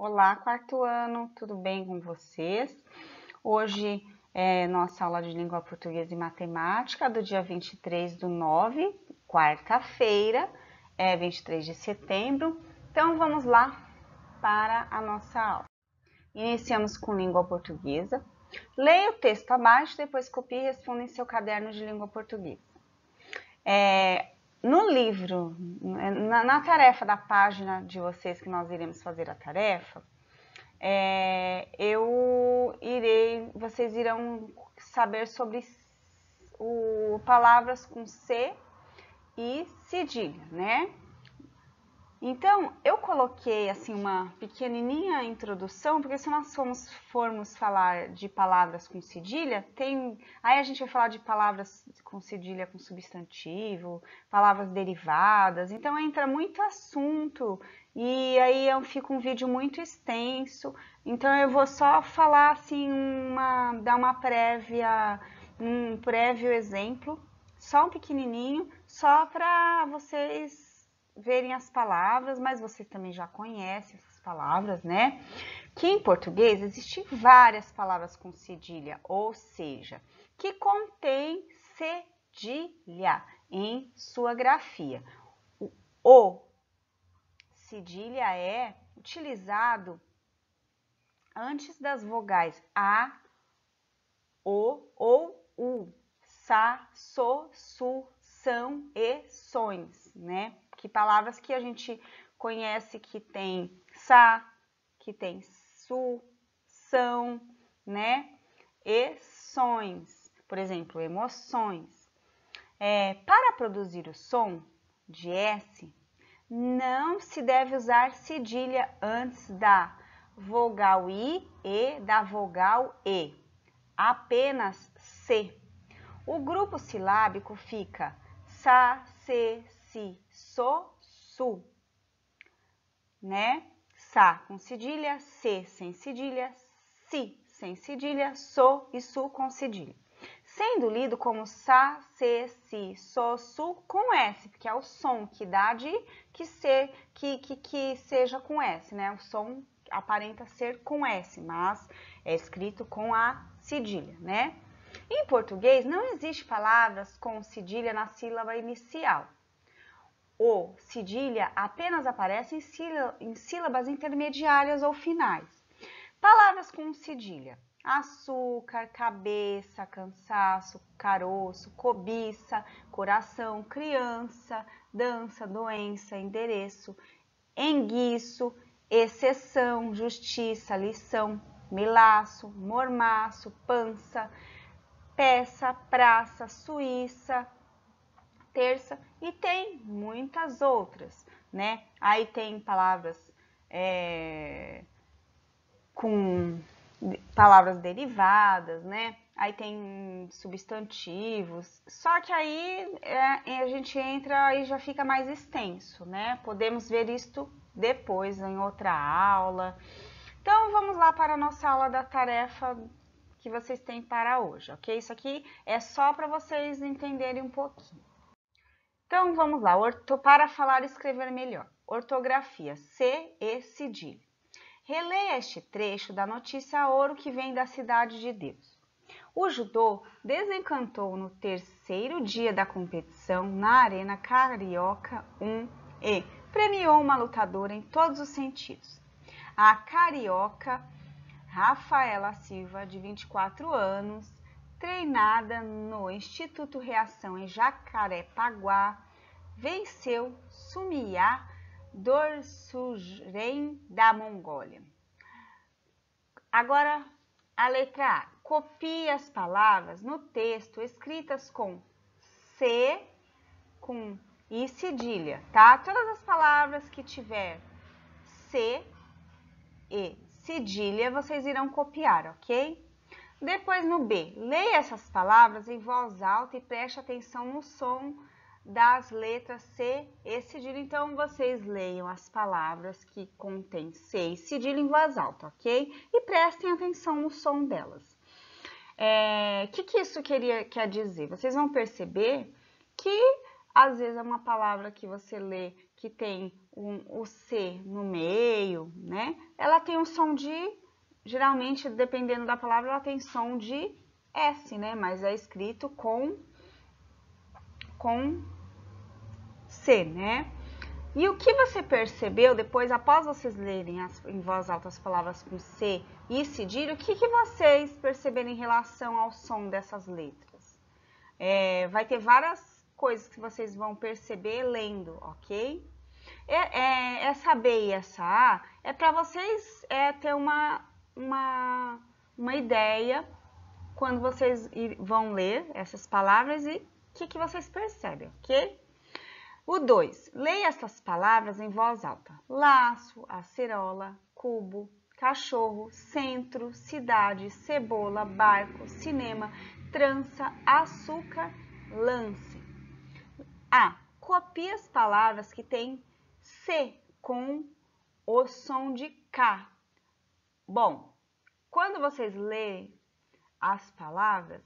Olá, quarto ano, tudo bem com vocês? Hoje é nossa aula de língua portuguesa e matemática do dia 23/9, quarta-feira, 23 de setembro. Então vamos lá para a nossa aula. Iniciamos com língua portuguesa. Leia o texto abaixo, depois copie e responda em seu caderno de língua portuguesa. No livro, na tarefa da página de vocês que nós iremos fazer a tarefa, vocês irão saber sobre palavras com C e cedilha, né? Então, eu coloquei assim uma pequenininha introdução, porque se nós formos falar de palavras com cedilha, aí a gente vai falar de palavras com cedilha com substantivo, palavras derivadas, então entra muito assunto e aí fica um vídeo muito extenso. Então eu vou só falar assim, dar um prévio exemplo, só um pequenininho, só para vocês verem as palavras, mas vocês também já conhecem essas palavras, né? Que em português existem várias palavras com cedilha, ou seja, que contém cedilha em sua grafia. O cedilha é utilizado antes das vogais A, O ou U, Sa, So, Su, São e Sões, né? Que palavras que a gente conhece que tem sa, que tem su, são, né? E sões, por exemplo, emoções. Para produzir o som de S, não se deve usar cedilha antes da vogal I e da vogal E, apenas C. O grupo silábico fica sa, se, si, so, su, né? Sa com cedilha, se sem cedilha, si sem cedilha, so e su com cedilha. Sendo lido como sa, se, si, so, su com S, porque é o som que dá que seja com S, né? O som aparenta ser com S, mas é escrito com a cedilha, né? Em português, não existe palavras com cedilha na sílaba inicial. O cedilha apenas aparece em sílabas intermediárias ou finais. Palavras com cedilha: açúcar, cabeça, cansaço, caroço, cobiça, coração, criança, dança, doença, endereço, enguiço, exceção, justiça, lição, melaço, mormaço, pança, peça, praça, Suíça, terça, e tem muitas outras, né? Aí tem palavras com palavras derivadas, né? Aí tem substantivos, só que aí a gente entra e já fica mais extenso, né? Podemos ver isto depois em outra aula. Então vamos lá para a nossa aula da tarefa que vocês têm para hoje, ok? Isso aqui é só para vocês entenderem um pouquinho. Então vamos lá, para falar e escrever melhor. Ortografia, C e cedilha. Releia este trecho da notícia ouro que vem da Cidade de Deus. O judô desencantou no terceiro dia da competição na Arena Carioca 1 e premiou uma lutadora em todos os sentidos. A carioca Rafaela Silva, de 24 anos, treinada no Instituto Reação em Jacarepaguá, venceu Sumia Dorsuren da Mongólia. Agora, a letra A. Copie as palavras no texto escritas com C e cedilha, tá? Todas as palavras que tiver C e cedilha, vocês irão copiar, ok? Depois no B, leia essas palavras em voz alta e preste atenção no som das letras C e cedilha. Então, vocês leiam as palavras que contêm C e cedilha em voz alta, ok? E prestem atenção no som delas. O que isso quer dizer? Vocês vão perceber que às vezes é uma palavra que você lê que tem o C no meio, né? Ela tem um som de, geralmente, dependendo da palavra, ela tem som de S, né? Mas é escrito com C, né? E o que você percebeu depois, após vocês lerem em voz alta as palavras com C e cedilha, o que vocês perceberam em relação ao som dessas letras? Vai ter várias coisas que vocês vão perceber lendo, ok? Essa B e essa A é para vocês ter uma ideia quando vocês vão ler essas palavras e o que vocês percebem, ok? O 2, leia essas palavras em voz alta. Laço, acerola, cubo, cachorro, centro, cidade, cebola, barco, cinema, trança, açúcar, lance. A. Copie as palavras que têm C com o som de K. Bom, quando vocês lerem as palavras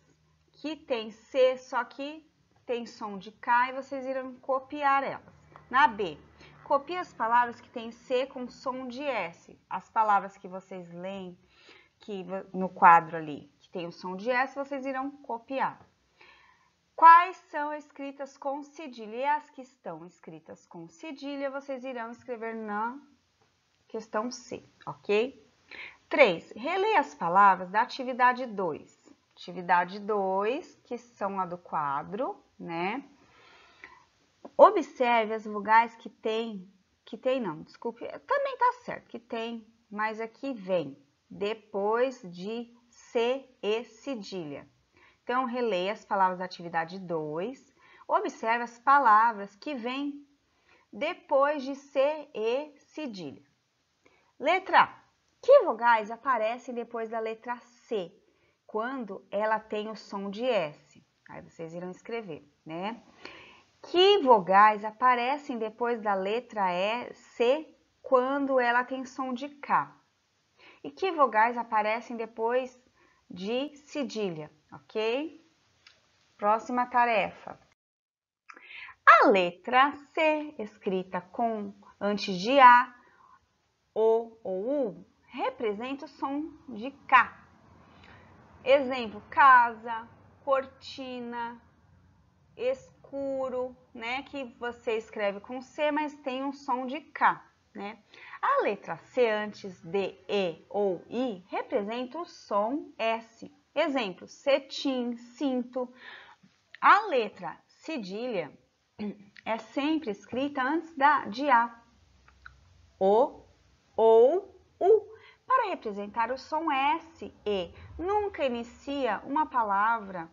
que tem C, só que tem som de K, e vocês irão copiar elas. Na B, copie as palavras que tem C com som de S. As palavras que vocês leem no quadro ali, que tem o som de S, vocês irão copiar. Quais são escritas com cedilha? E as que estão escritas com cedilha, vocês irão escrever na questão C, ok? 3. Releia as palavras da atividade 2. Atividade 2, que são a do quadro, né? Observe as vogais também tá certo, que tem, mas aqui vem depois de C e cedilha. Então, releia as palavras da atividade 2, observe as palavras que vêm depois de C e cedilha. Letra A. Que vogais aparecem depois da letra C, quando ela tem o som de S? Aí vocês irão escrever, né? Que vogais aparecem depois da letra C, quando ela tem som de K? E que vogais aparecem depois de cedilha, ok? Próxima tarefa. A letra C, escrita antes de A, O ou U, representa o som de K. Exemplo, casa, cortina, escuro, né? Que você escreve com C, mas tem um som de K, né? A letra C antes de E ou I representa o som S. Exemplo, cetim, cinto. A letra cedilha é sempre escrita antes de A, O ou U, para representar o som S, E. Nunca inicia uma palavra.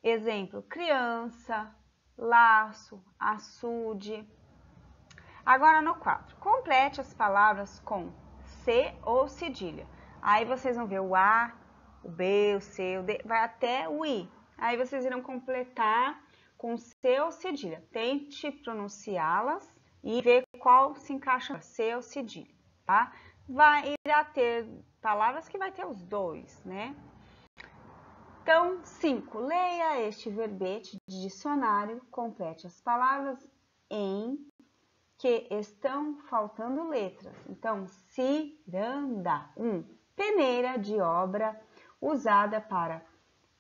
Exemplo, criança, laço, açude. Agora no quadro, complete as palavras com C ou cedilha. Aí vocês vão ver o A, o B, o C, o D, vai até o I. Aí vocês irão completar com C ou cedilha. Tente pronunciá-las e ver qual se encaixa, C ou cedilha, tá? Irá ter palavras que vai ter os dois, né? Então, 5. Leia este verbete de dicionário, complete as palavras em que estão faltando letras. Então, ciranda, 1. Peneira de obra usada para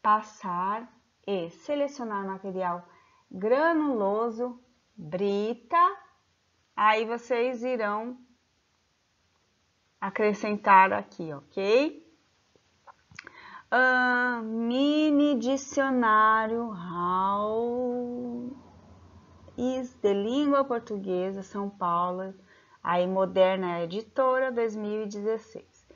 passar e selecionar material granuloso, brita. Aí vocês irão acrescentar aqui, ok? Mini dicionário Raiz de Língua Portuguesa, São Paulo, aí Moderna Editora, 2016.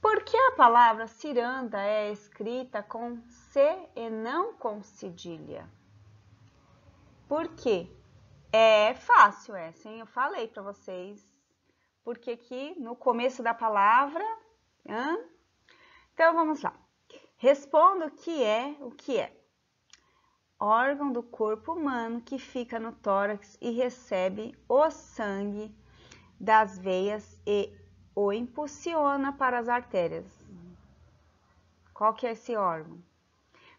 Por que a palavra ciranda é escrita com C e não com cedilha? Por quê? É fácil essa, hein? Eu falei para vocês. Porque aqui no começo da palavra... Então, vamos lá. Responda o que é. Órgão do corpo humano que fica no tórax e recebe o sangue das veias e o impulsiona para as artérias. Qual que é esse órgão?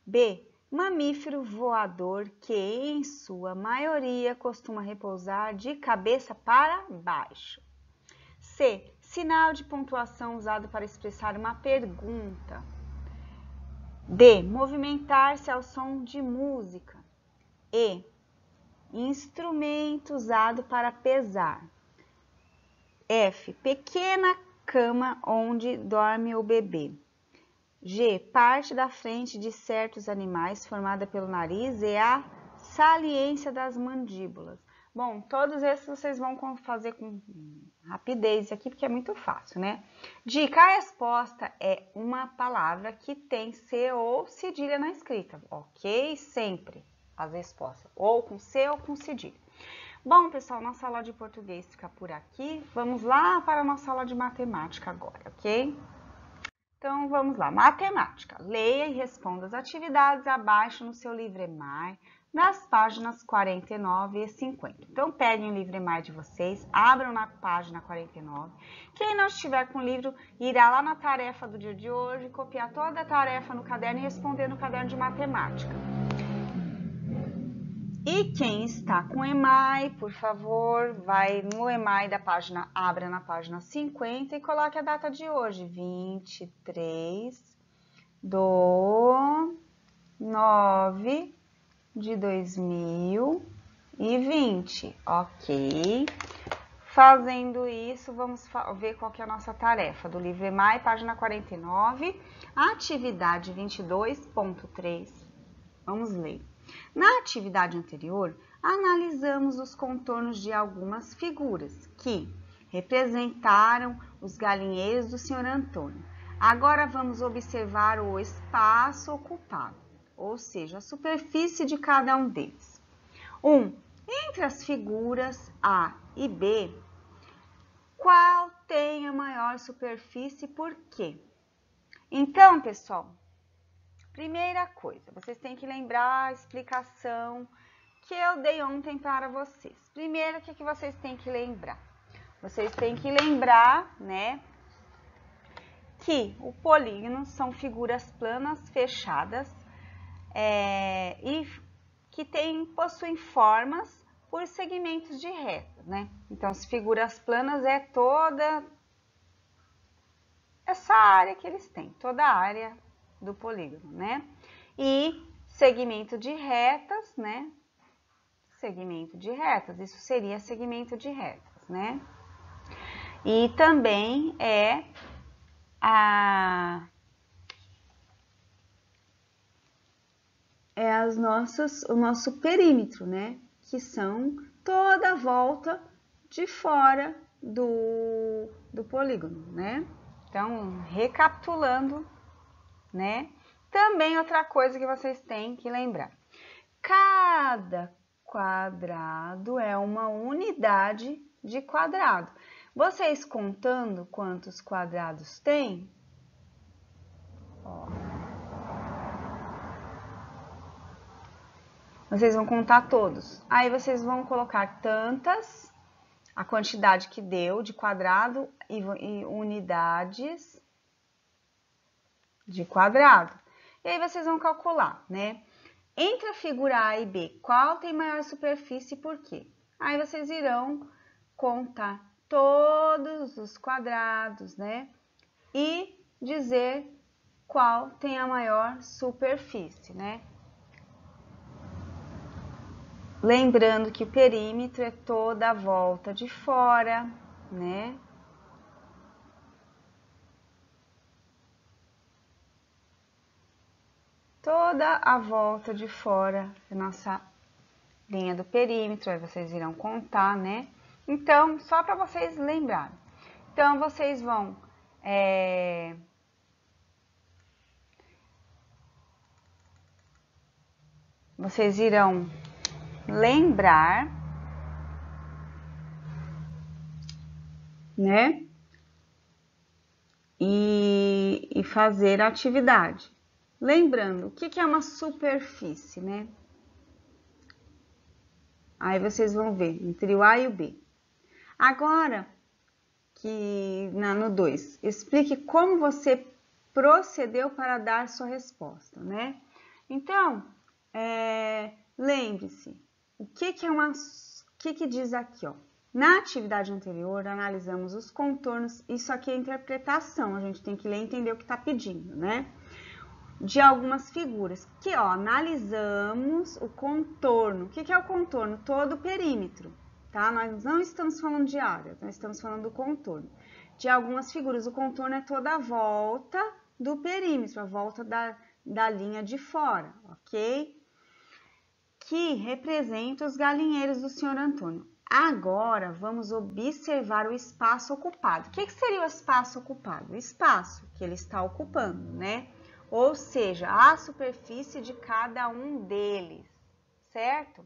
B. mamífero voador que, em sua maioria, costuma repousar de cabeça para baixo. C. Sinal de pontuação usado para expressar uma pergunta. D. Movimentar-se ao som de música. E. Instrumento usado para pesar. F. Pequena cama onde dorme o bebê. G. Parte da frente de certos animais formada pelo nariz e a saliência das mandíbulas. Bom, todos esses vocês vão fazer com rapidez aqui, porque é muito fácil, né? Dica, a resposta é uma palavra que tem C ou cedilha na escrita, ok? Sempre as respostas, ou com C ou com cedilha. Bom, pessoal, nossa aula de português fica por aqui. Vamos lá para a nossa aula de matemática agora, ok? Então, vamos lá. Matemática. Leia e responda as atividades abaixo no seu livro-EMAI, nas páginas 49 e 50. Então, peguem o livro-EMAI de vocês, abram na página 49. Quem não estiver com o livro, irá lá na tarefa do dia de hoje, copiar toda a tarefa no caderno e responder no caderno de matemática. E quem está com o EMAI, por favor, vai no EMAI da página, abra na página 50 e coloque a data de hoje, 23/9 de 2020, ok? Fazendo isso, vamos ver qual que é a nossa tarefa do livro EMAI, página 49, atividade 22.3. Vamos ler. Na atividade anterior, analisamos os contornos de algumas figuras que representaram os galinheiros do Sr. Antônio. Agora vamos observar o espaço ocupado, ou seja, a superfície de cada um deles. Entre as figuras A e B, qual tem a maior superfície e por quê? Então, pessoal, primeira coisa, vocês têm que lembrar a explicação que eu dei ontem para vocês. Primeiro, o que vocês têm que lembrar? Vocês têm que lembrar, né, que o polígono são figuras planas fechadas e que possuem formas por segmentos de reta, né? Então, as figuras planas é toda essa área que eles têm, toda a área do polígono, né? E segmento de retas, né? Segmento de retas, isso seria segmento de retas, né? E também o nosso perímetro, né? Que são toda a volta de fora do polígono, né? Então, recapitulando, né? Também outra coisa que vocês têm que lembrar. Cada quadrado é uma unidade de quadrado. Vocês contando quantos quadrados tem? Ó. Vocês vão contar todos. Aí vocês vão colocar tantas, a quantidade que deu de quadrado e unidades de quadrado. E aí vocês vão calcular, né? Entre a figura A e B, qual tem maior superfície e por quê? Aí vocês irão contar todos os quadrados, né? E dizer qual tem a maior superfície, né? Lembrando que o perímetro é toda a volta de fora, né? Toda a volta de fora da nossa linha do perímetro, aí vocês irão contar, né? Então, só para vocês lembrarem. Então, vocês vão vocês irão lembrar, né? E fazer a atividade. Lembrando, o que é uma superfície, né? Aí vocês vão ver entre o A e o B. Agora, no 2, explique como você procedeu para dar sua resposta, né? Então, lembre-se, o que diz aqui, ó? Na atividade anterior, analisamos os contornos, isso aqui é interpretação, a gente tem que ler e entender o que está pedindo, né? De algumas figuras, que, ó, analisamos o contorno. O que é o contorno? Todo o perímetro, tá? Nós não estamos falando de área, nós estamos falando do contorno. De algumas figuras, o contorno é toda a volta do perímetro, a volta da linha de fora, ok? Que representa os galinheiros do senhor Antônio. Agora, vamos observar o espaço ocupado. O que seria o espaço ocupado? O espaço que ele está ocupando, né? Ou seja, a superfície de cada um deles, certo?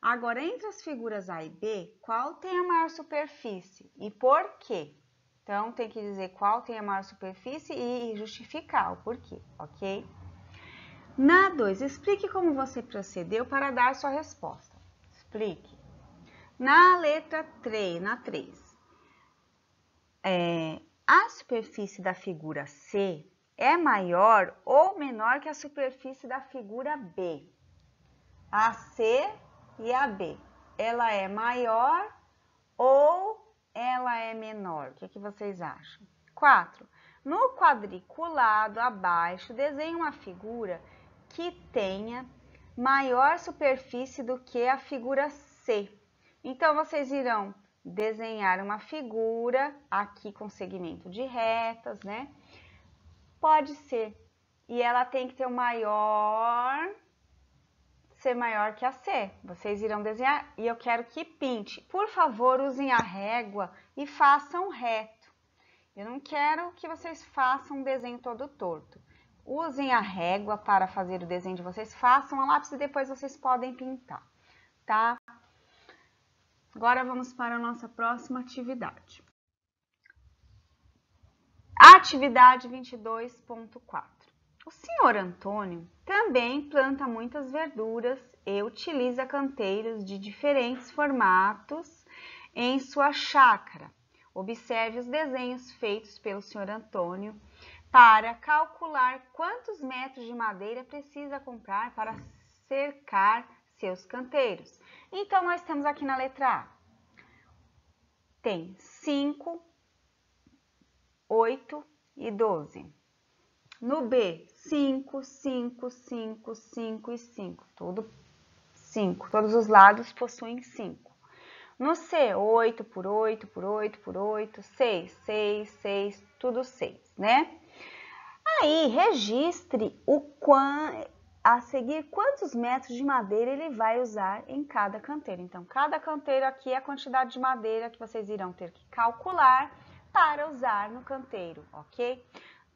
Agora, entre as figuras A e B, qual tem a maior superfície e por quê? Então, tem que dizer qual tem a maior superfície e justificar o porquê, ok? Na 2, explique como você procedeu para dar sua resposta. Explique. Na letra 3, a superfície da figura C é maior ou menor que a superfície da figura B? A C e a B. Ela é maior ou ela é menor? O que vocês acham? 4. No quadriculado abaixo, desenhe uma figura que tenha maior superfície do que a figura C. Então, vocês irão desenhar uma figura aqui com segmento de retas, né? Pode ser. E ela tem que ter ser maior que a C. Vocês irão desenhar e eu quero que pinte. Por favor, usem a régua e façam reto. Eu não quero que vocês façam um desenho todo torto. Usem a régua para fazer o desenho de vocês. Façam a lápis e depois vocês podem pintar, tá? Agora vamos para a nossa próxima atividade. Atividade 22.4. O senhor Antônio também planta muitas verduras e utiliza canteiros de diferentes formatos em sua chácara. Observe os desenhos feitos pelo senhor Antônio para calcular quantos metros de madeira precisa comprar para cercar seus canteiros. Então, nós temos aqui na letra A, tem 5, 8 e 12. No B, 5, 5, 5, 5 e 5. Tudo 5. Todos os lados possuem 5. No C, 8 por 8 por 8 por 8, 6, 6, 6, tudo 6, né? Aí, registre a seguir quantos metros de madeira ele vai usar em cada canteiro. Então, cada canteiro aqui é a quantidade de madeira que vocês irão ter que calcular para usar no canteiro, ok?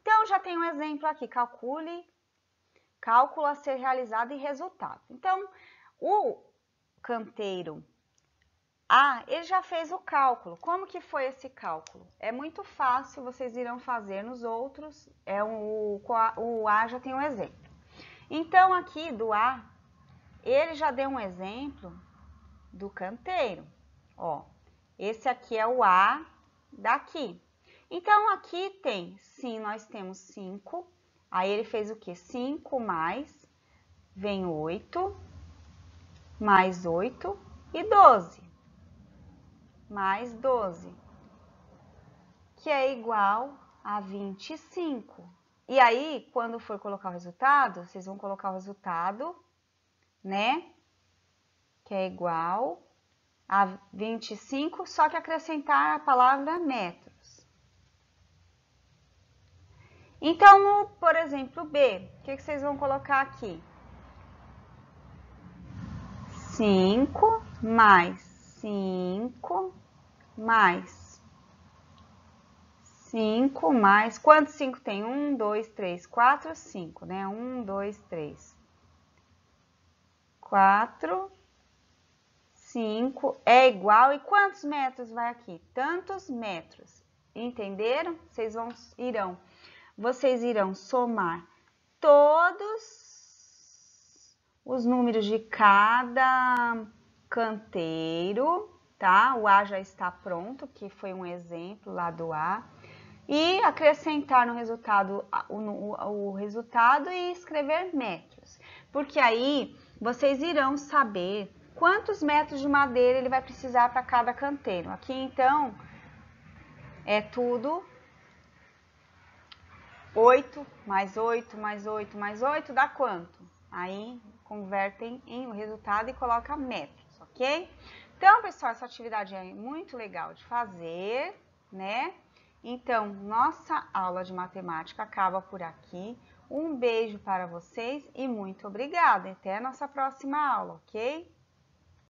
Então, já tem um exemplo aqui, cálculo a ser realizado e resultado. Então, o canteiro A, ele já fez o cálculo. Como que foi esse cálculo? É muito fácil, vocês irão fazer nos outros, o A já tem um exemplo. Então, aqui do A, ele já deu um exemplo do canteiro. Ó, esse aqui é o A daqui. Então, aqui tem, sim, nós temos 5. Aí, ele fez o quê? 5 mais, vem 8, mais 8 e 12. Mais 12, que é igual a 25. E aí, quando for colocar o resultado, vocês vão colocar o resultado, né? Que é igual a 25, só que acrescentar a palavra metros. Então, por exemplo, B, o que vocês vão colocar aqui? 5 mais 5 mais 5 mais... Quantos 5 tem? 1, 2, 3, 4, 5, né? 1, 2, 3, 4, 5 é igual... E quantos metros vai aqui? Tantos metros. Entenderam? Vocês irão somar todos os números de cada canteiro, tá? O A já está pronto, que foi um exemplo lá do A. E acrescentar no resultado o resultado e escrever metros. porque aí vocês irão saber quantos metros de madeira ele vai precisar para cada canteiro. Aqui, então, é tudo 8 mais 8 mais 8 mais 8 dá quanto? Aí, convertem em o resultado e coloca metros, ok? Então, pessoal, essa atividade é muito legal de fazer, né? Então, nossa aula de matemática acaba por aqui. Um beijo para vocês e muito obrigada. Até a nossa próxima aula, ok?